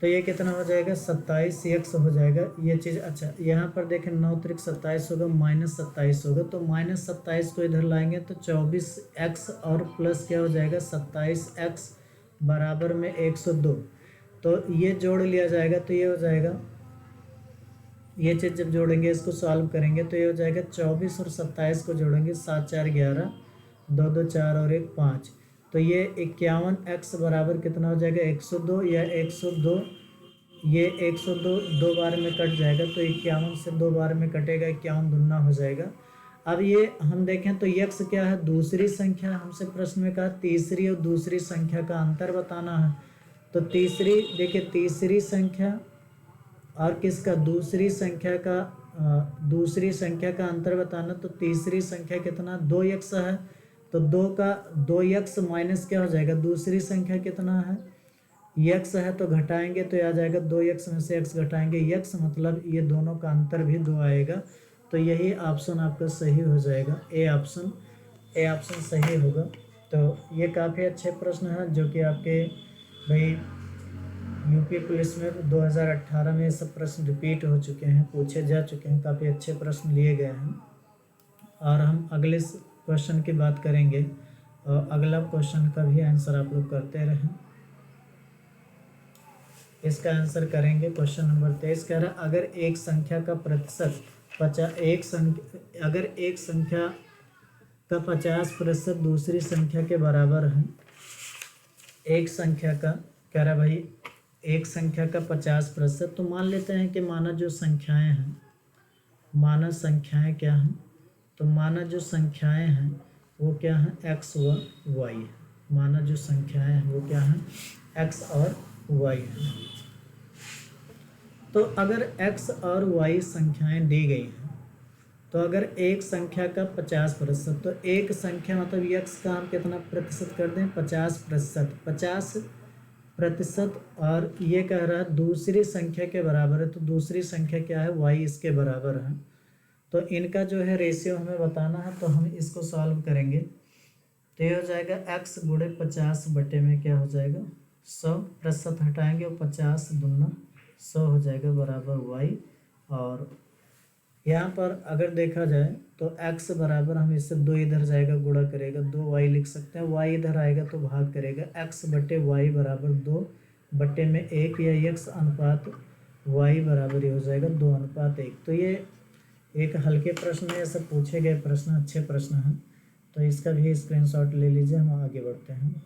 तो ये कितना हो जाएगा 27x हो जाएगा ये चीज़। अच्छा यहाँ पर देखें 9 त्रिक 27 होगा माइनस 27 होगा। तो माइनस 27 को इधर लाएंगे तो 24x और प्लस क्या हो जाएगा 27x बराबर में 102। तो ये जोड़ लिया जाएगा तो ये हो जाएगा, ये चीज़ जब जोड़ेंगे इसको सॉल्व करेंगे तो ये हो जाएगा 24 और 27 को जोड़ेंगे 7 4 11, 2 2 4 और 1 5। तो ये 51x बराबर कितना हो जाएगा 102 या 102। ये 102 दो बार में कट जाएगा तो 51 से 2 बार में कटेगा, 51 दुना हो जाएगा। अब ये हम देखें तो x क्या है दूसरी संख्या। हमसे प्रश्न में कहा तीसरी और दूसरी संख्या का अंतर बताना है। तो तीसरी देखिए तीसरी संख्या और किसका दूसरी संख्या का अंतर बताना। तो तीसरी संख्या कितना 2x है। तो 2x माइनस क्या हो जाएगा दूसरी संख्या कितना है x है। तो घटाएंगे तो आ जाएगा 2x में से x घटाएंगे x, मतलब ये दोनों का अंतर भी 2 आएगा। तो यही ऑप्शन आपका सही हो जाएगा, ए ऑप्शन सही होगा। तो ये काफ़ी अच्छे प्रश्न हैं जो कि आपके भाई यूपी पुलिस में 2018 में ये सब प्रश्न रिपीट हो चुके हैं, पूछे जा चुके हैं, काफ़ी अच्छे प्रश्न लिए गए हैं। और हम अगले क्वेश्चन की बात करेंगे और अगला क्वेश्चन का भी आंसर आप लोग करते रहें। इसका आंसर करेंगे क्वेश्चन नंबर 23। कह रहा है अगर एक संख्या का प्रतिशत अगर एक संख्या का 50% दूसरी संख्या के बराबर है। एक संख्या का कह रहा भाई एक संख्या का 50%। तो मान लेते हैं कि माना जो संख्याएं हैं, माना संख्याएं क्या हैं, तो माना जो संख्याएं हैं वो क्या हैं x व y है। माना जो संख्याएं हैं वो क्या हैं x और y है। तो अगर x और y संख्याएं दी गई हैं तो अगर एक संख्या का 50%, तो एक संख्या मतलब x का हम कितना प्रतिशत कर दें 50%, और ये कह रहा है दूसरी संख्या के बराबर है। तो दूसरी संख्या क्या है y इसके बराबर है। तो इनका जो है रेशियो हमें बताना है। तो हम इसको सॉल्व करेंगे तो ये हो जाएगा x गुणे 50 बटे में क्या हो जाएगा 100, हटाएंगे और 50 दूना 100 हो जाएगा बराबर y। और यहाँ पर अगर देखा जाए तो x बराबर हम इससे 2 इधर जाएगा गुणा करेगा 2y लिख सकते हैं, y इधर आएगा तो भाग करेगा x बटे y बराबर 2 बटे में 1 या x अनुपात y बराबर ये हो जाएगा 2:1। तो ये एक हल्के प्रश्न में सब पूछे गए प्रश्न अच्छे प्रश्न हैं। तो इसका भी स्क्रीनशॉट ले लीजिए, हम आगे बढ़ते हैं।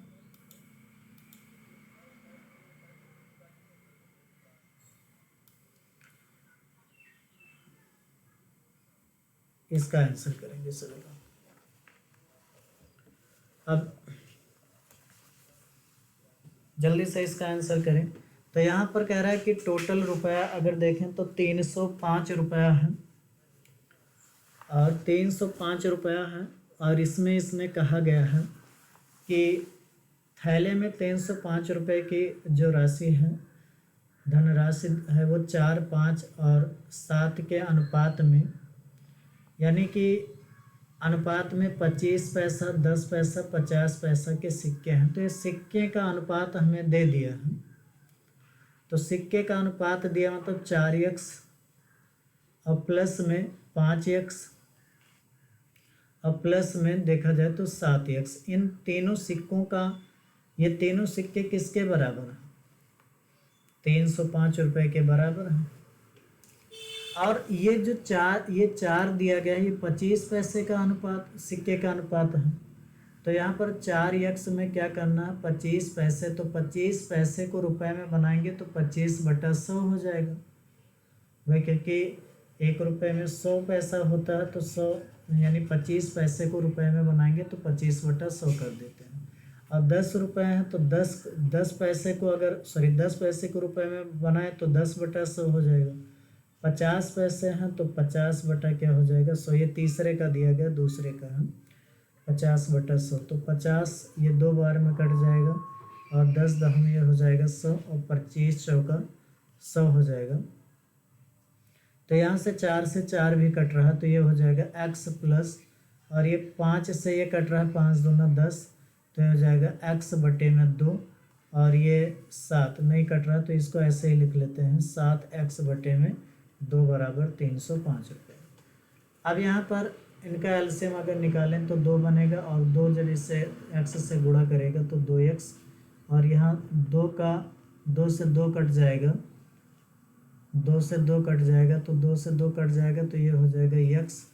इसका आंसर करेंगे चलेगा। अब जल्दी से इसका आंसर करें। तो यहाँ पर कह रहा है कि टोटल रुपया अगर देखें तो 305 रुपया है और 305 रुपया है और इसमें कहा गया है कि थैले में 305 रुपये की जो राशि है, धनराशि है, वो 4, 5 और 7 के अनुपात में, यानी कि अनुपात में 25 पैसा, 10 पैसा, 50 पैसा के सिक्के हैं। तो ये सिक्के का अनुपात हमें दे दिया है। तो सिक्के का अनुपात दिया मतलब 4x और प्लस में 5x और प्लस में देखा जाए तो 7x। इन तीनों सिक्कों का, ये तीनों सिक्के किसके बराबर हैं? 305 रुपये के बराबर हैं। और ये जो चार दिया गया है, ये 25 पैसे का अनुपात, सिक्के का अनुपात है। तो यहाँ पर 4x में क्या करना है? 25 पैसे। तो 25 पैसे को रुपए में बनाएंगे तो 25/100 हो जाएगा भाई, क्योंकि 1 रुपये में 100 पैसा होता है। तो 100 यानी 25 पैसे को रुपए में बनाएंगे तो 25/100 कर देते हैं। और 10 रुपये हैं तो 10 पैसे को अगर 10 पैसे को रुपए में बनाए तो 10/100 हो जाएगा। 50 पैसे हैं तो 50 बटा क्या हो जाएगा? 100। ये तीसरे का दिया गया, दूसरे का है 50/100। तो 50 ये 2 बार में कट जाएगा और 10 10 ये हो जाएगा 100 और 25 चौका 100 हो जाएगा। तो यहाँ से 4 से 4 भी कट रहा है तो ये हो जाएगा x प्लस, और ये 5 से ये कट रहा है, 5 दूना 10, तो ये हो जाएगा x/2। और ये 7 नहीं कट रहा तो इसको ऐसे ही लिख लेते हैं, 7x/2 बराबर 305 रुपये। अब यहाँ पर इनका एलसीएम अगर निकालें तो 2 बनेगा, और 2 जब इससे x से गुणा करेगा तो 2x, और यहाँ 2 से 2 कट जाएगा, 2 से 2 कट जाएगा, तो 2 से 2 कट जाएगा तो ये हो जाएगा x,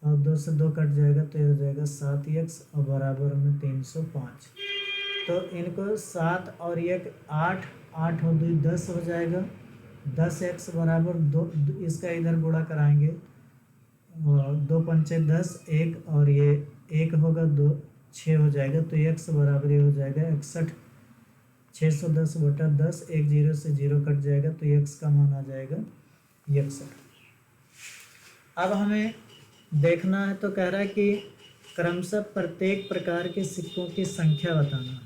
और 2 से 2 कट जाएगा तो ये हो जाएगा 7x और बराबर में 305। तो इनको 7 और 1 8, 8 और 2 10 हो जाएगा। 10x बराबर 2, इसका इधर गुणा कराएंगे, 2 पंचे 10, 1 और ये 1 होगा, 2 6 हो जाएगा। तो x बराबर ये हो जाएगा 61, 610/10। 1 0 से 0 कट जाएगा तो x का मान आ जाएगा 61। अब हमें देखना है, तो कह रहा है कि क्रमशः प्रत्येक प्रकार के सिक्कों की संख्या बताना है।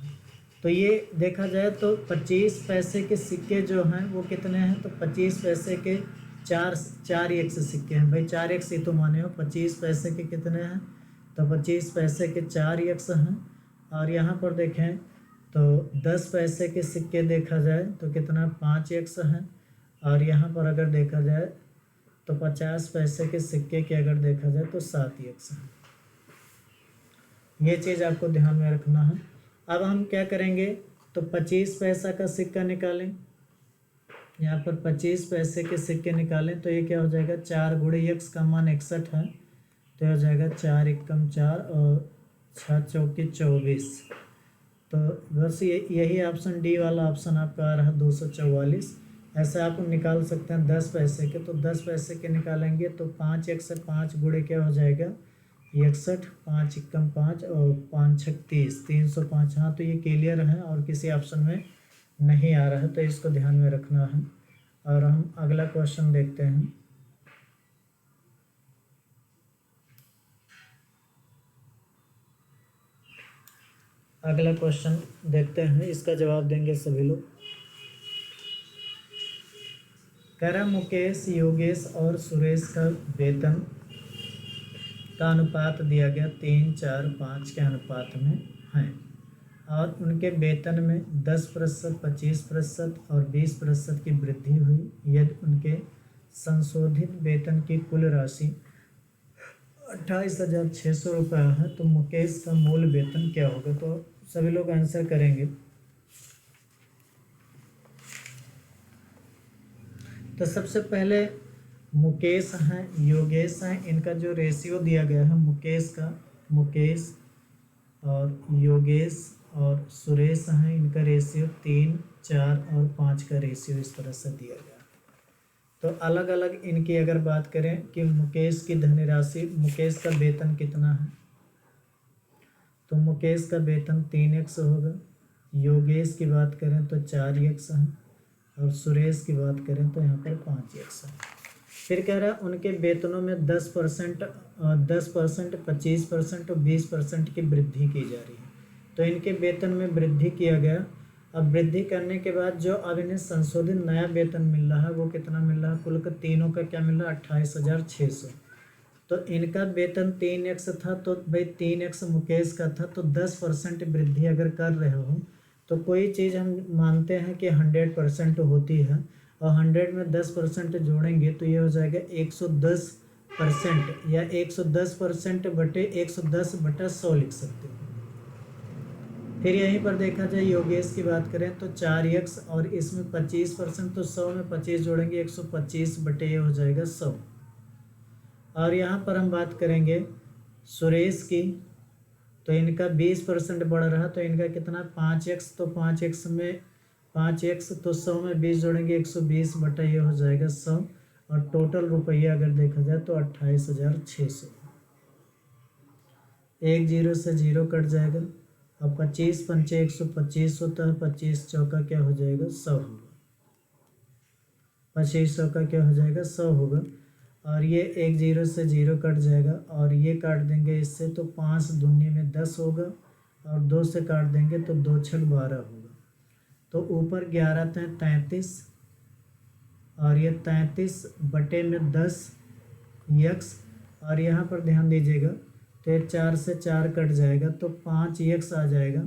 तो ये देखा जाए तो 25 पैसे के सिक्के जो हैं वो कितने हैं? तो 25 पैसे के 4x सिक्के हैं भाई, 4x ही तो माने हो। 25 पैसे के कितने हैं? तो 25 पैसे के 4x हैं। और यहाँ पर देखें तो 10 पैसे के सिक्के देखा जाए तो कितना? 5x हैं। और यहाँ पर अगर देखा जाए तो 50 पैसे के सिक्के के अगर देखा जाए तो 7x हैं। ये चीज़ आपको ध्यान में रखना है। अब हम क्या करेंगे, तो 25 पैसा का सिक्का निकालें। यहाँ पर 25 पैसे के सिक्के निकालें तो ये क्या हो जाएगा? 4 गुणे x का मान 61 है, तो हो जाएगा 4 एकम 4 और 6 चौके 24। तो बस यही ऑप्शन डी वाला ऑप्शन आपका आ रहा है 244। ऐसे आप निकाल सकते हैं 10 पैसे के। तो 10 पैसे के निकालेंगे तो 5x से 5 गुणे क्या हो जाएगा? 61, 5 एकम 5 और 5 छक 30, 305। हाँ, तो ये क्लियर है और किसी ऑप्शन में नहीं आ रहा है, तो इसको ध्यान में रखना है। और हम अगला क्वेश्चन देखते हैं। अगला क्वेश्चन देखते हैं, इसका जवाब देंगे सभी लोग। कह रहा मुकेश, योगेश और सुरेश का वेतन का अनुपात दिया गया 3, 4, 5 के अनुपात में है, और उनके वेतन में 10%, 25% और 20% की वृद्धि हुई। यदि उनके संशोधित वेतन की कुल राशि 28,600 रुपये है तो मुकेश का मूल वेतन क्या होगा? तो सभी लोग आंसर करेंगे। तो सबसे पहले मुकेश हैं, योगेश हैं, इनका जो रेशियो दिया गया है मुकेश का, मुकेश और योगेश और सुरेश हैं, इनका रेशियो 3, 4 और 5 का रेशियो इस तरह से दिया गया। तो अलग अलग इनकी अगर बात करें कि मुकेश की धनराशि, मुकेश का वेतन कितना है, तो मुकेश का वेतन 3x होगा। योगेश की बात करें तो 4x है, और सुरेश की बात करें तो यहाँ पर 5x है। फिर कह रहा है उनके वेतनों में 10%, 25% और 20% की वृद्धि की जा रही है। तो इनके वेतन में वृद्धि किया गया। अब वृद्धि करने के बाद जो अब इन्हें संशोधित नया वेतन मिल रहा है वो कितना मिल रहा है? कुल का तीनों का क्या मिल रहा है? 28,600। तो इनका वेतन 3x था, तो भाई 3x मुकेश का था, तो 10% वृद्धि अगर कर रहे हो तो कोई चीज़ हम मानते हैं कि 100% होती है, और 100 में 10% जोड़ेंगे तो ये हो जाएगा 110%, या 110% बटे 110/100 लिख सकते हो। फिर यहीं पर देखा जाए योगेश की बात करें तो 4x और इसमें 25%, तो 100 में 25 जोड़ेंगे 125 बटे ये हो जाएगा 100। और यहाँ पर हम बात करेंगे सुरेश की, तो इनका 20% बढ़ रहा, तो इनका कितना 5x, तो 5x में 5x, तो 100 में 20 जोड़ेंगे 120 बटा ये हो जाएगा 100। और टोटल रुपया अगर देखा जाए तो 28,600। एक जीरो से जीरो कट जाएगा। अब 25 पंचे 125 होता है, 25 चौका क्या हो जाएगा? 100 होगा। 25 चौका क्या हो जाएगा? 100 होगा। और ये एक जीरो से जीरो कट जाएगा, और ये काट देंगे इससे, तो 5 दूनी में 10 होगा, और 2 से काट देंगे तो 2 छक 12 होगा। तो ऊपर 11 × 33, और ये 33 बटे में 10 x, और यहाँ पर ध्यान दीजिएगा तो ये 4 से 4 कट जाएगा, तो 5x आ जाएगा,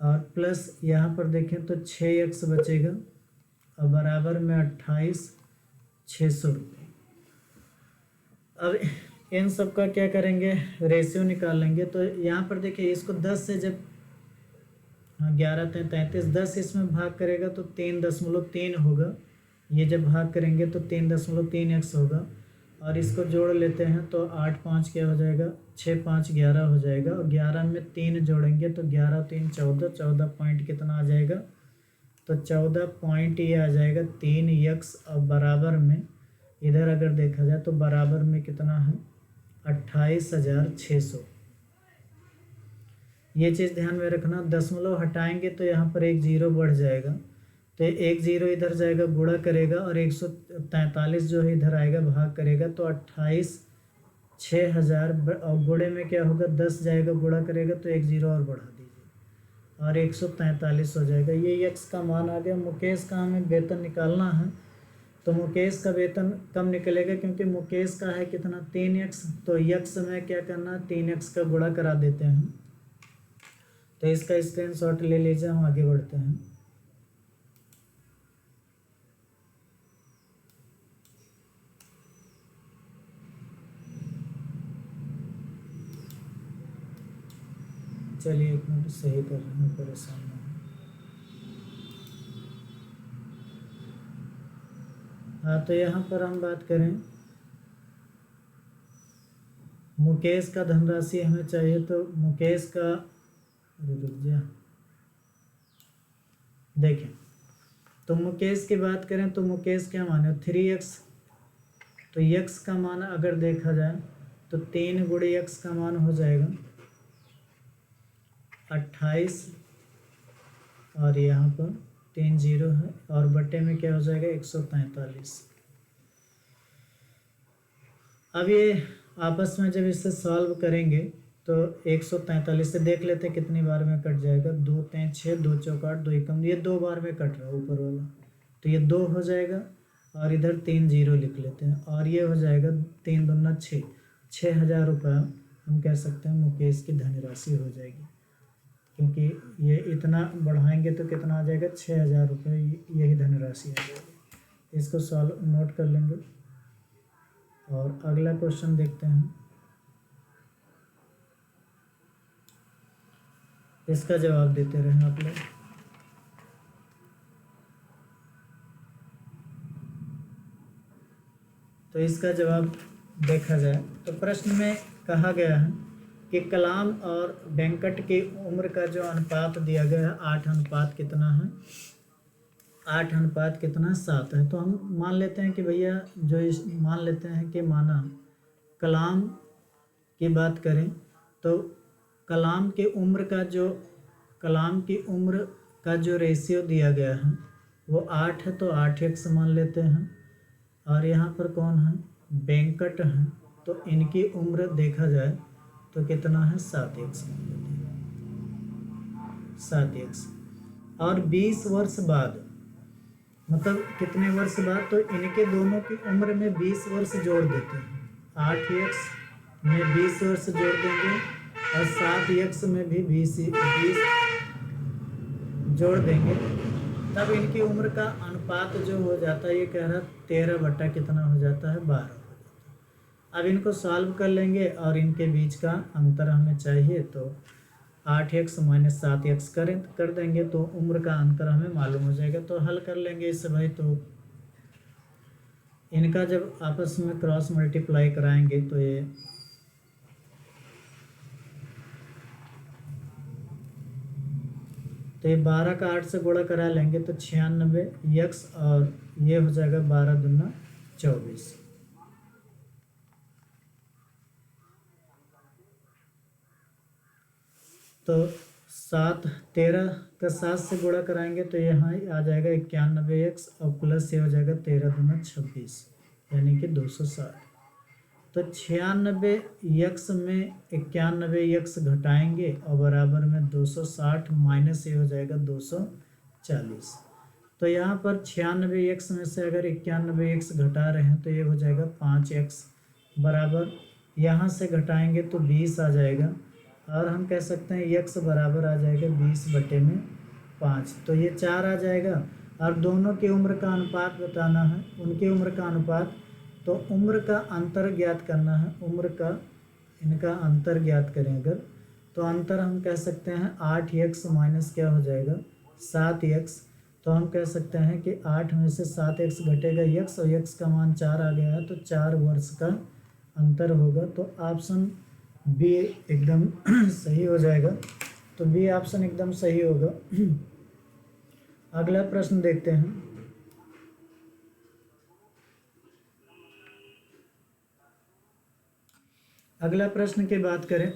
और प्लस यहाँ पर देखें तो 6x बचेगा, और बराबर में 28,600 रुपये। अब इन सब का क्या करेंगे? रेशियो निकालेंगे। तो यहाँ पर देखिए इसको 10 से जब 11 × 33, 10 इसमें भाग करेगा तो 3.3 होगा। ये जब भाग करेंगे तो 3.3x होगा, और इसको जोड़ लेते हैं तो 8 5 क्या हो जाएगा? 6 5 11 हो जाएगा, और 11 में 3 जोड़ेंगे तो 11 3 14, 14 पॉइंट कितना आ जाएगा? तो 14 पॉइंट ये आ जाएगा 3x, और बराबर में इधर अगर देखा जाए तो बराबर में कितना है? 28,600। ये चीज़ ध्यान में रखना। दशमलव हटाएंगे तो यहाँ पर एक जीरो बढ़ जाएगा, तो एक जीरो इधर जाएगा, गुणा करेगा, और 143 जो है इधर आएगा, भाग करेगा, तो 28,600, और गुणे में क्या होगा? 10 जाएगा, गुणा करेगा तो एक जीरो और बढ़ा दीजिए, और 143 हो जाएगा। ये x का मान आ गया। मुकेश का हमें वेतन निकालना है, तो मुकेश का वेतन कम निकलेगा क्योंकि मुकेश का है कितना? 3x, तो x में क्या करना है? 3x का गुणा करा देते हैं। तो इसका स्क्रीनशॉट ले लीजिए, हम आगे बढ़ते हैं। चलिए 1 मिनट, सही कर रहे हैं, परेशान नहीं। हाँ, तो यहाँ पर हम बात करें मुकेश का धनराशि हमें चाहिए, तो मुकेश का, रुक जा, देखें तो मुकेश की बात करें तो मुकेश क्या माने? 3x, तो x का मान अगर देखा जाए तो 3 × x का मान हो जाएगा 28, और यहाँ पर 3 जीरो है, और बटे में क्या हो जाएगा? 143। अब ये आपस में जब इसे सॉल्व करेंगे तो 143 से देख लेते हैं कितनी बार में कट जाएगा। 2 3 6, 2 चौका 8, 2 एकम, ये 2 बार में कट रहा है ऊपर वाला, तो ये 2 हो जाएगा, और इधर 3 जीरो लिख लेते हैं, और ये हो जाएगा 3 दूना 6, 6,000 रुपया हम कह सकते हैं मुकेश की धनराशि हो जाएगी, क्योंकि ये इतना बढ़ाएंगे तो कितना आ जाएगा? 6,000 रुपये, यही धनराशि आ जाएगी। इसको सॉल्व नोट कर लेंगे, और अगला क्वेश्चन देखते हैं। इसका जवाब देते रहें आप लोग। तो इसका जवाब देखा जाए तो प्रश्न में कहा गया है कि कलाम और वेंकट की उम्र का जो अनुपात दिया गया है 8 अनुपात कितना है? 8 अनुपात कितना? 7 है। तो हम मान लेते हैं कि भैया जो इस मान लेते हैं कि माना कलाम की बात करें तो कलाम की उम्र का जो रेशियो दिया गया है वो 8 है, तो 8x मान लेते हैं, और यहाँ पर कौन है, वेंकट है, तो इनकी उम्र देखा जाए तो कितना है 7x, 7x। और 20 वर्ष बाद मतलब कितने वर्ष बाद, तो इनके दोनों की उम्र में 20 वर्ष जोड़ देते हैं, 8x में 20 वर्ष जोड़ देंगे और 7x में भी 20 जोड़ देंगे, तब इनकी उम्र का अनुपात जो हो जाता है, ये कह रहा 13 बटा कितना हो जाता है, 12 हो जाता है। अब इनको सॉल्व कर लेंगे और इनके बीच का अंतर हमें चाहिए, तो 8x माइनस 7x कर देंगे तो उम्र का अंतर हमें मालूम हो जाएगा। तो हल कर लेंगे इससे भाई, तो इनका जब आपस में क्रॉस मल्टीप्लाई कराएंगे तो ये तो ये 12 का 8 से गुणा करा लेंगे तो 96x और ये हो जाएगा 12 दूना 24। तो 13 का 7 से गुणा कराएंगे तो यहाँ आ जाएगा 91x और प्लस ये हो जाएगा 13 दूना 26 यानी कि 260। तो 96x में 91x घटाएंगे और बराबर में 260 माइनस ये हो जाएगा 240। तो यहाँ पर 96x में से अगर 91x घटा रहे हैं तो ये हो जाएगा 5x बराबर, यहाँ से घटाएंगे तो 20 आ जाएगा और हम कह सकते हैं x बराबर आ जाएगा 20/5, तो ये 4 आ जाएगा। और दोनों की उम्र का अनुपात बताना है, उनकी उम्र का अनुपात, तो उम्र का अंतर ज्ञात करना है, उम्र का इनका अंतर ज्ञात करें अगर, तो अंतर हम कह सकते हैं 8x माइनस क्या हो जाएगा 7x, तो हम कह सकते हैं कि 8 में से 7x घटेगा x और x का मान 4 आ गया है, तो 4 वर्ष का अंतर होगा। तो ऑप्शन बी एकदम सही हो जाएगा, तो बी ऑप्शन एकदम सही होगा। अगला प्रश्न देखते हैं। अगला प्रश्न की बात करें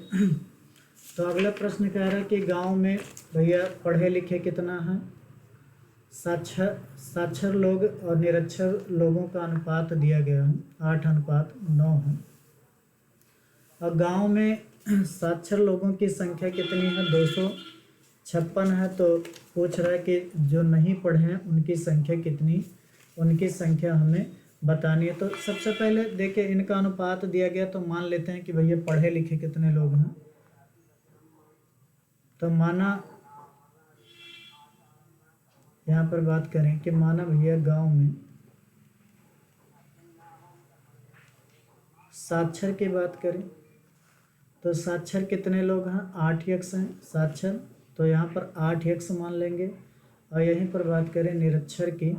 तो अगला प्रश्न कह रहा है कि गांव में भैया पढ़े लिखे कितना है, साक्षर लोग और निरक्षर लोगों का अनुपात दिया गया है 8:9 है। और गांव में साक्षर लोगों की संख्या कितनी है, 256 है। तो पूछ रहा है कि जो नहीं पढ़े हैं उनकी संख्या कितनी, उनकी संख्या हमें बतानी है। तो सबसे पहले देखिए इनका अनुपात दिया गया, तो मान लेते हैं कि भैया पढ़े लिखे कितने लोग हैं। तो माना यहाँ पर बात करें कि माना भैया गांव में साक्षर की बात करें तो साक्षर कितने लोग हैं, 8x हैं साक्षर, तो यहाँ पर 8x मान लेंगे। और यहीं पर बात करें निरक्षर की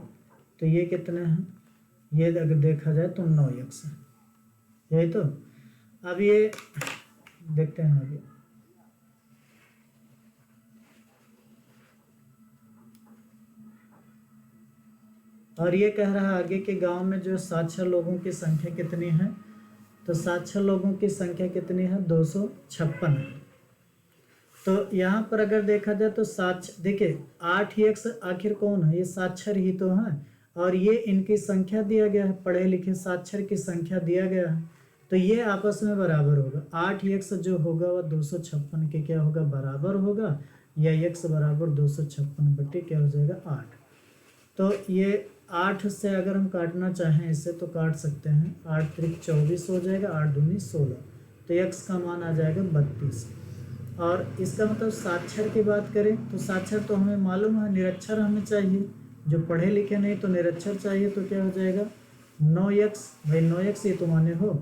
तो ये कितने हैं, ये अगर देखा जाए तो 9x है, यही तो। अब ये देखते हैं आगे, और ये कह रहा है आगे कि गांव में जो साक्षर लोगों की संख्या कितनी है, तो साक्षर लोगों की संख्या कितनी है, 256 है। तो यहाँ पर अगर देखा जाए तो देखिए 8x आखिर कौन है, ये साक्षर ही तो है, और ये इनकी संख्या दिया गया है, पढ़े लिखे साक्षर की संख्या दिया गया है, तो ये आपस में बराबर होगा। 8x जो होगा वह 256 के क्या होगा, बराबर होगा, या x बराबर 256 बटे क्या हो जाएगा 8। तो ये 8 से अगर हम काटना चाहें इससे तो काट सकते हैं, 8 त्रिक 24 हो जाएगा, 8 दूनी 16, तो x का मान आ जाएगा 32। और इसका मतलब साक्षर की बात करें तो साक्षर तो हमें मालूम है, निरक्षर हमें चाहिए, जो पढ़े लिखे नहीं, तो निरक्षर चाहिए, तो क्या हो जाएगा 9x, भाई 9x ये तो माने हो,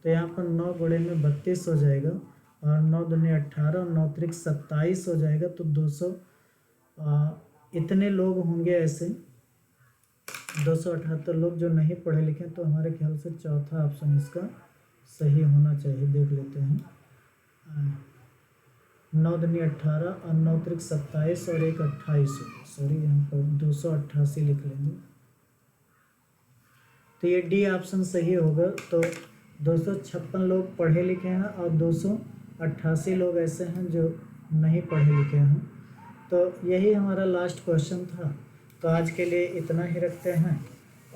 तो यहाँ पर 9 गुणे में 32 हो जाएगा, और 9 दूनी 18 और 9 त्रिक 27 हो जाएगा। तो 200 इतने लोग होंगे ऐसे 278 लोग जो नहीं पढ़े लिखे, तो हमारे ख्याल से चौथा ऑप्शन इसका सही होना चाहिए। देख लेते हैं, 9 दूनी 18 और 9 त्रिक 27 और 1 28 होगा, सॉरी यहाँ पर 288 लिख लेंगे, तो ये डी ऑप्शन सही होगा। तो 256 लोग पढ़े लिखे हैं और 288 लोग ऐसे हैं जो नहीं पढ़े लिखे हैं। तो यही हमारा लास्ट क्वेश्चन था, तो आज के लिए इतना ही रखते हैं।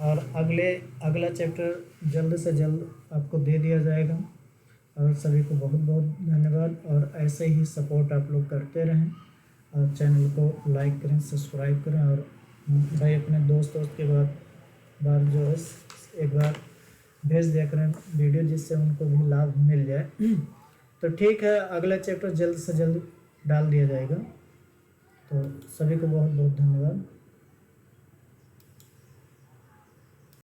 और अगला चैप्टर जल्द से जल्द आपको दे दिया जाएगा। और सभी को बहुत बहुत धन्यवाद, और ऐसे ही सपोर्ट आप लोग करते रहें और चैनल को लाइक करें, सब्सक्राइब करें, और भाई अपने दोस्त के बार जो है एक बार भेज दिया करें वीडियो, जिससे उनको भी लाभ मिल जाए। तो ठीक है, अगला चैप्टर जल्द से जल्द डाल दिया जाएगा। तो सभी को बहुत बहुत धन्यवाद।